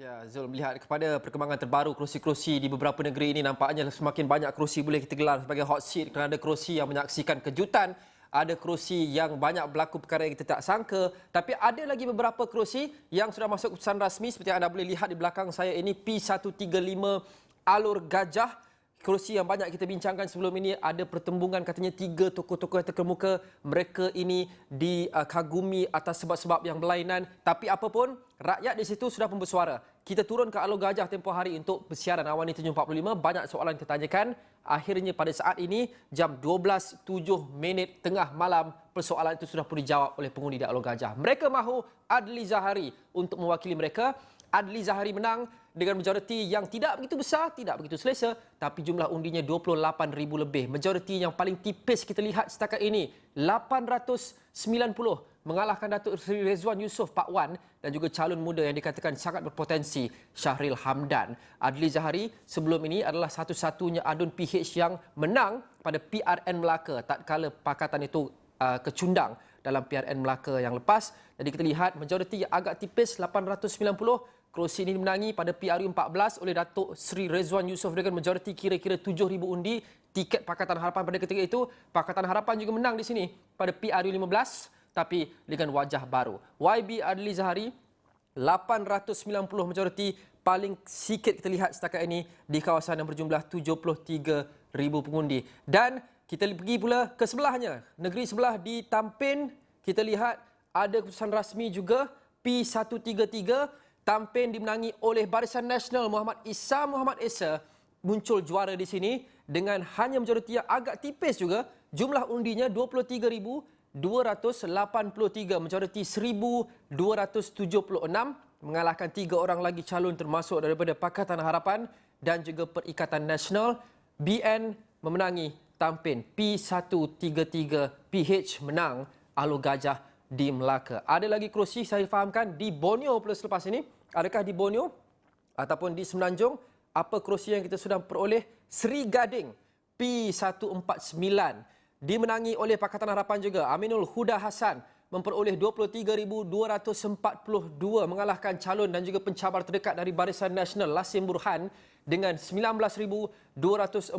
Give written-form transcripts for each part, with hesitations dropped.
Ya, Zul, melihat kepada perkembangan terbaru kerusi-kerusi di beberapa negeri ini, nampaknya semakin banyak kerusi boleh kita gelar sebagai hot seat kerana ada kerusi yang menyaksikan kejutan, ada kerusi yang banyak berlaku perkara yang kita tak sangka, tapi ada lagi beberapa kerusi yang sudah masuk keputusan rasmi seperti yang anda boleh lihat di belakang saya ini P135 Alur Gajah. Kerusi yang banyak kita bincangkan sebelum ini, ada pertembungan katanya 3 tokoh-tokoh yang terkemuka. Mereka ini dikagumi atas sebab-sebab yang berlainan. Tapi apapun, rakyat di situ sudah pun bersuara. Kita turun ke Alur Gajah tempoh hari untuk bersiaran Awani 7.45. Banyak soalan kita tanyakan. Akhirnya pada saat ini, jam 12.07 tengah malam, persoalan itu sudah pun dijawab oleh pengundi di Alur Gajah. Mereka mahu Adli Zahari untuk mewakili mereka. Adli Zahari menang dengan majoriti yang tidak begitu besar, tidak begitu selesa, tapi jumlah undinya 28,000 lebih. Majoriti yang paling tipis kita lihat setakat ini, 890 mengalahkan Datuk Seri Rezwan Yusof Pak Wan dan juga calon muda yang dikatakan sangat berpotensi, Syahril Hamdan. Adli Zahari sebelum ini adalah satu-satunya adun PH yang menang pada PRN Melaka tatkala pakatan itu kecundang dalam PRN Melaka yang lepas. Jadi kita lihat majoriti yang agak tipis, 890. Kerusi ini dimenangi pada PRU 14 oleh Datuk Seri Rezwan Yusof dengan majoriti kira-kira 7,000 undi. Tiket Pakatan Harapan pada ketika itu, Pakatan Harapan juga menang di sini pada PRU 15 tapi dengan wajah baru. YB Adli Zahari 890 majoriti, paling sikit kita lihat setakat ini di kawasan yang berjumlah 73,000 pengundi. Dan kita pergi pula ke sebelahnya, negeri sebelah di Tampin, kita lihat ada keputusan rasmi juga P133. Tampin dimenangi oleh Barisan Nasional Muhammad Esa muncul juara di sini dengan hanya majoriti yang agak tipis juga. Jumlah undinya 23,283, majoriti 1,276, mengalahkan 3 orang lagi calon termasuk daripada Pakatan Harapan dan juga Perikatan Nasional. BN memenangi Tampin, P133 PH menang Alur Gajah di Melaka. Ada lagi kerusi saya fahamkan di Borneo pula selepas ini. Adakah di Borneo ataupun di Semenanjung? Apa kerusi yang kita sudah peroleh? Seri Gading P149 dimenangi oleh Pakatan Harapan juga. Aminul Huda Hassan memperoleh 23,242, mengalahkan calon dan juga pencabar terdekat dari Barisan Nasional Lasim Burhan dengan 19,242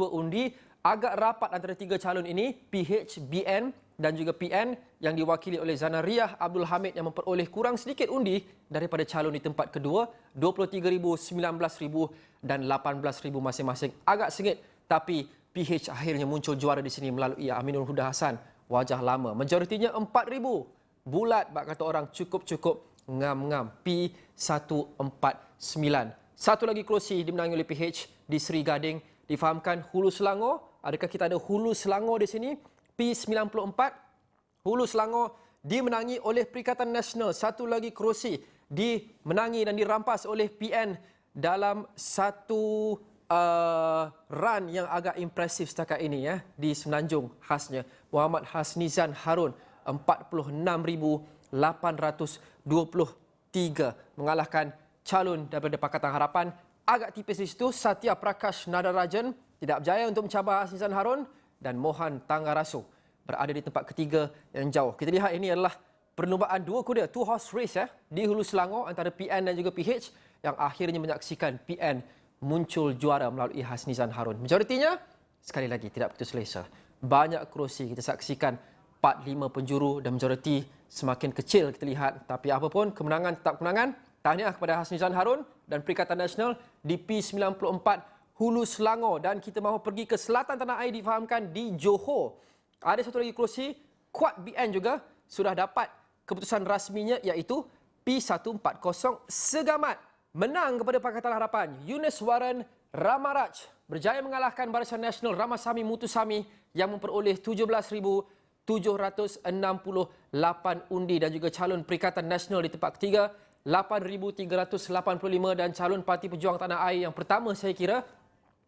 undi. Agak rapat antara 3 calon ini, PH, BN dan juga PN yang diwakili oleh Zanariah Abdul Hamid yang memperoleh kurang sedikit undi daripada calon di tempat kedua, 23,000, 19,000 dan 18,000 masing-masing. Agak sengit, tapi PH akhirnya muncul juara di sini melalui Aminul Huda Hassan, wajah lama. Majoritinya 4,000. Bulat, bak kata orang, cukup-cukup ngam-ngam. P149. Satu lagi kerusi dimenangi oleh PH di Seri Gading. Difahamkan Hulu Selangor. Adakah kita ada Hulu Selangor di sini? P94. Hulu Selangor dimenangi oleh Perikatan Nasional. Satu lagi kerusi dimenangi dan dirampas oleh PN dalam satu run yang agak impresif setakat ini ya, di Semenanjung khasnya. Muhammad Hasnizan Harun 46,823 mengalahkan calon daripada Pakatan Harapan. Agak tipis di situ, Satya Prakash Nadarajan tidak berjaya untuk mencabar Hasnizan Harun dan Mohan Tangarasu berada di tempat ketiga yang jauh. Kita lihat ini adalah perlumbaan 2 kuda, 2 horse race di Hulu Selangor antara PN dan juga PH yang akhirnya menyaksikan PN muncul juara melalui Hasnizan Harun. Majoritinya sekali lagi tidak begitu selesa. Banyak kerusi kita saksikan 4-5 penjuru dan majoriti semakin kecil kita lihat. Tapi apapun, kemenangan tetap kemenangan. Tahniah kepada Hasnizan Harun dan Perikatan Nasional di P94 Hulu Selangor. Dan kita mahu pergi ke selatan tanah air, difahamkan di Johor. Ada satu lagi kerusi, kuat BN juga sudah dapat keputusan rasminya iaitu P140 Segamat. Menang kepada Pakatan Harapan. Yunus Waran Ramaraj berjaya mengalahkan Barisan Nasional Ramasamy Mutusamy yang memperoleh 17,768 undi dan juga calon Perikatan Nasional di tempat ketiga 8,385 dan calon Parti Pejuang Tanah Air yang pertama saya kira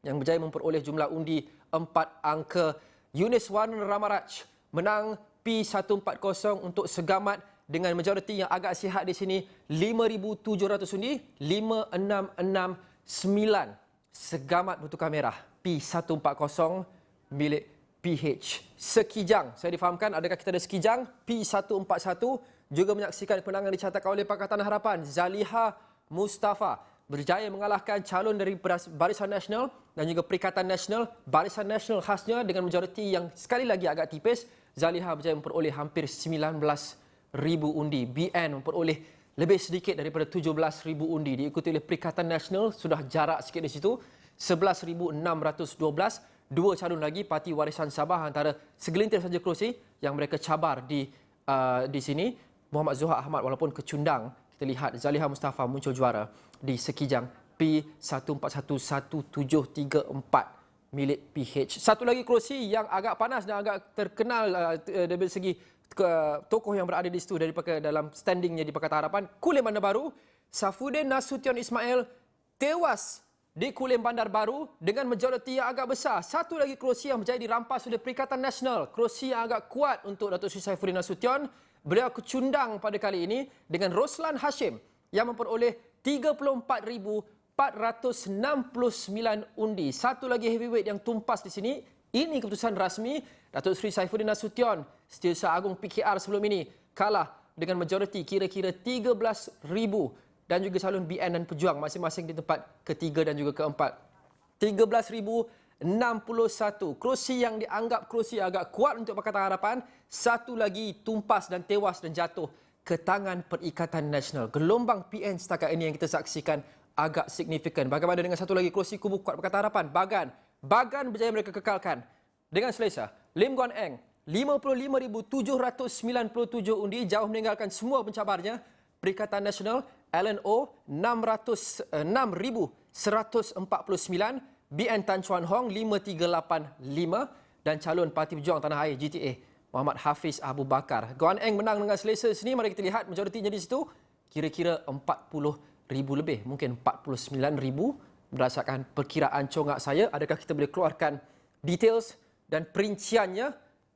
yang berjaya memperoleh jumlah undi 4 angka. Yunus Waran Ramaraj menang P140 untuk Segamat dengan majoriti yang agak sihat di sini 5,700 undi, 5,669. Segamat bertukar merah P140 milik PH. Sekijang, saya difahamkan adakah kita ada Sekijang P141 juga menyaksikan kemenangan dicatatkan oleh Pakatan Harapan. Zaliha Mustafa berjaya mengalahkan calon dari Barisan Nasional dan juga Perikatan Nasional. Barisan Nasional khasnya dengan majoriti yang sekali lagi agak tipis. Zaliha berjaya memperoleh hampir 19,000 undi. BN memperoleh lebih sedikit daripada 17,000 undi. Diikuti oleh Perikatan Nasional, sudah jarak sikit di situ, 11,612. Dua calon lagi Parti Warisan Sabah antara segelintir saja kerusi yang mereka cabar di sini. Muhammad Zuhad Ahmad walaupun kecundang, kita lihat Zaliha Mustafa muncul juara di Sekijang P141174 milik PH. Satu lagi kerusi yang agak panas dan agak terkenal dari segi tokoh yang berada di situ daripada dalam standingnya di Pakatan Harapan. Kulim Bandar Baru, Safudin Nasution Ismail tewas di Kulim Bandar Baru dengan majoriti yang agak besar. Satu lagi kerusi yang berjaya dirampas oleh Perikatan Nasional. Kerusi yang agak kuat untuk Datuk Seri Saifuddin Nasution. Beliau kecundang pada kali ini dengan Roslan Hashim yang memperoleh 34,469 undi. Satu lagi heavyweight yang tumpas di sini. Ini keputusan rasmi. Datuk Seri Saifuddin Nasution, Setiausaha Agung PKR sebelum ini, kalah dengan majoriti kira-kira 13,000 dan juga calon BN dan Pejuang masing-masing di tempat ketiga dan juga keempat. 13,061. Kerusi yang dianggap kerusi agak kuat untuk Pakatan Harapan. Satu lagi tumpas dan tewas dan jatuh ke tangan Perikatan Nasional. Gelombang PN setakat ini yang kita saksikan agak signifikan. Bagaimana dengan satu lagi kerusi kubu kuat Pakatan Harapan? Bagan berjaya mereka kekalkan dengan selesa. Lim Guan Eng, 55,797 undi, jauh meninggalkan semua pencabarnya. Perikatan Nasional, LNO, 606,149. BN Tan Chuan Hong, 5385. Dan calon Parti Berjuang Tanah Air, GTA, Muhammad Hafiz Abu Bakar. Guan Eng menang dengan selesa sini. Mari kita lihat majoritinya di situ. Kira-kira 40,000 lebih. Mungkin 49,000 berdasarkan perkiraan congak saya. Adakah kita boleh keluarkan details dan perinciannya?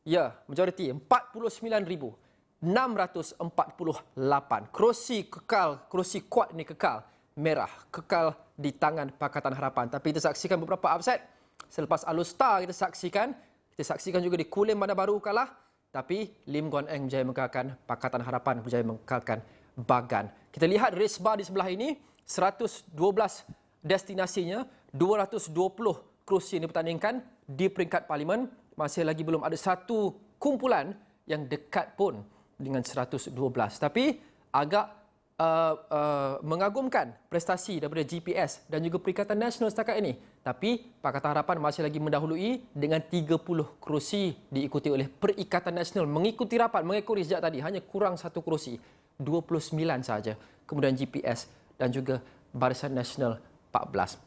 Ya, majoriti 49,648. Kerusi kekal, kerusi kuat ini kekal. Merah, kekal di tangan Pakatan Harapan. Tapi kita saksikan beberapa upset. Selepas Alustar kita saksikan juga di Kulim Bandar Baru kalah. Tapi Lim Guan Eng berjaya mengekalkan Pakatan Harapan, berjaya mengekalkan Bagan. Kita lihat race bar di sebelah ini, 112 destinasinya, 220 kerusi yang dipertandingkan di peringkat parlimen. Masih lagi belum ada satu kumpulan yang dekat pun dengan 112. Tapi agak mengagumkan prestasi daripada GPS dan juga Perikatan Nasional setakat ini. Tapi Pakatan Harapan masih lagi mendahului dengan 30 kerusi, diikuti oleh Perikatan Nasional. Mengikuti rapat, mengekori sejak tadi, hanya kurang satu kerusi, 29 saja. Kemudian GPS dan juga Barisan Nasional 14.